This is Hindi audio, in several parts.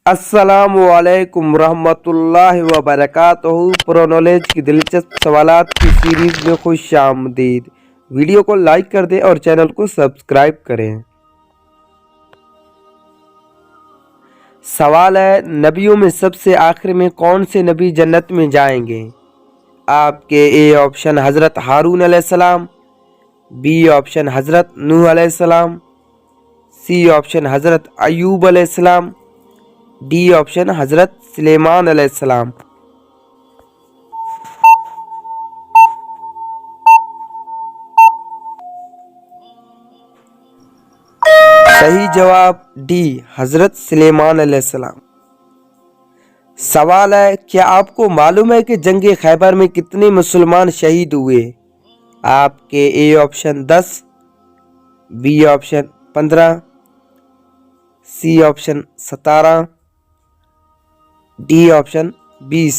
अस्सलामुअलैकुम रहमतुल्लाहि व बरकातहू। प्रो नॉलेज की दिलचस्प सवालात की सीरीज में खुश आमदीद। वीडियो को लाइक कर दें और चैनल को सब्सक्राइब करें। सवाल है, नबियों में सबसे आखिर में कौन से नबी जन्नत में जाएंगे? आपके ए ऑप्शन हज़रत हारून अलैहिस्सलाम, बी ऑप्शन हज़रत नूह अलैहिस्सलाम, सी ऑप्शन हज़रत अयूब अलैहिस्सलाम, डी ऑप्शन हज़रत सुलेमान अलैहिस्सलाम। सही जवाब डी हज़रत सुलेमान अलैहिस्सलाम। सवाल है, क्या आपको मालूम है कि जंग खैबर में कितने मुसलमान शहीद हुए? आपके A option 10, B option 15, C option 17, D option 20।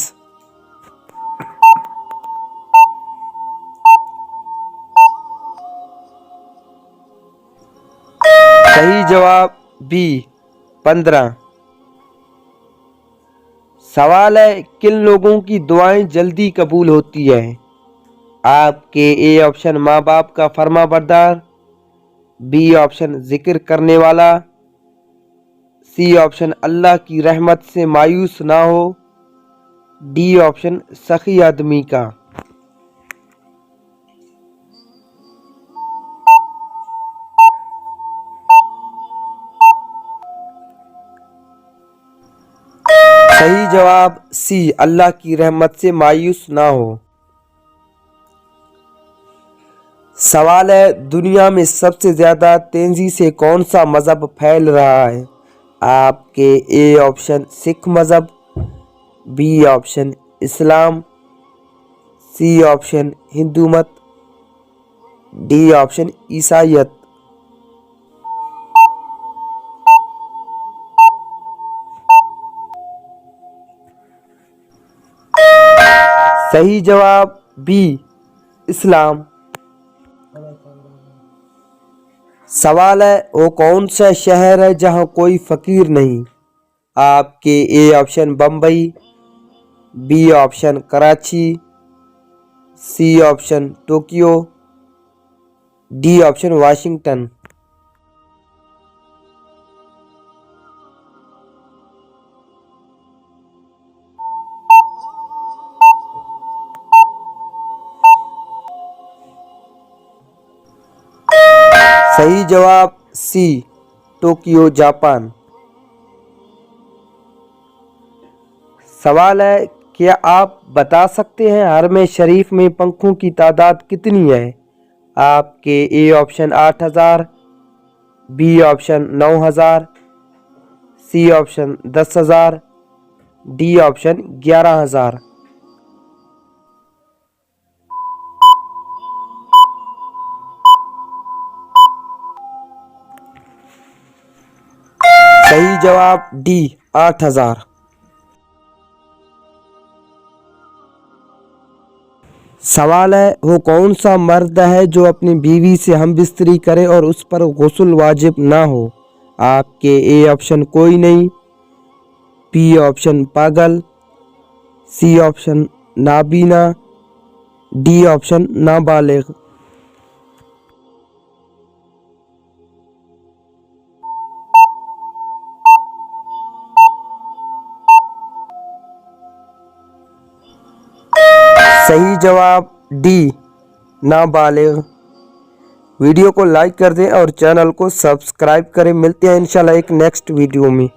सही जवाब बी 15। सवाल है, किन लोगों की दुआएं जल्दी कबूल होती है? आपके ए ऑप्शन माँ बाप का फर्माबरदार, बी ऑप्शन जिक्र करने वाला, सी ऑप्शन अल्लाह की रहमत से मायूस ना हो, डी ऑप्शन सखी आदमी का। सही जवाब सी अल्लाह की रहमत से मायूस ना हो। सवाल है, दुनिया में सबसे ज्यादा तेजी से कौन सा मजहब फैल रहा है? आपके ए ऑप्शन सिख मजहब, बी ऑप्शन इस्लाम, सी ऑप्शन हिंदू मत, डी ऑप्शन ईसाईयत। सही जवाब बी इस्लाम। सवाल है, वो कौन सा शहर है जहां कोई फकीर नहीं? आपके A option Bombay, B option Karachi, C option Tokyo, D option Washington. सही जवाब सी टोक्यो जापान। सवाल है, क्या आप बता सकते हैं हरम शरीफ में पंखों की तादाद कितनी है? आपके A option 8000, B option 9000, C option 10000, D option 11000। सही जवाब डी 8000। सवाल है, वो कौन सा मर्द है जो अपनी बीवी से हम बिस्तरी करे और उस पर गुस्ल वाजिब ना हो? आपके ए ऑप्शन कोई नहीं, बी ऑप्शन पागल, सी ऑप्शन नाबीना, डी ऑप्शन नाबालिग। सही जवाब डी नाबालिग। वीडियो को लाइक कर दें और चैनल को सब्सक्राइब करें। मिलते हैं इंशाल्लाह एक नेक्स्ट वीडियो में।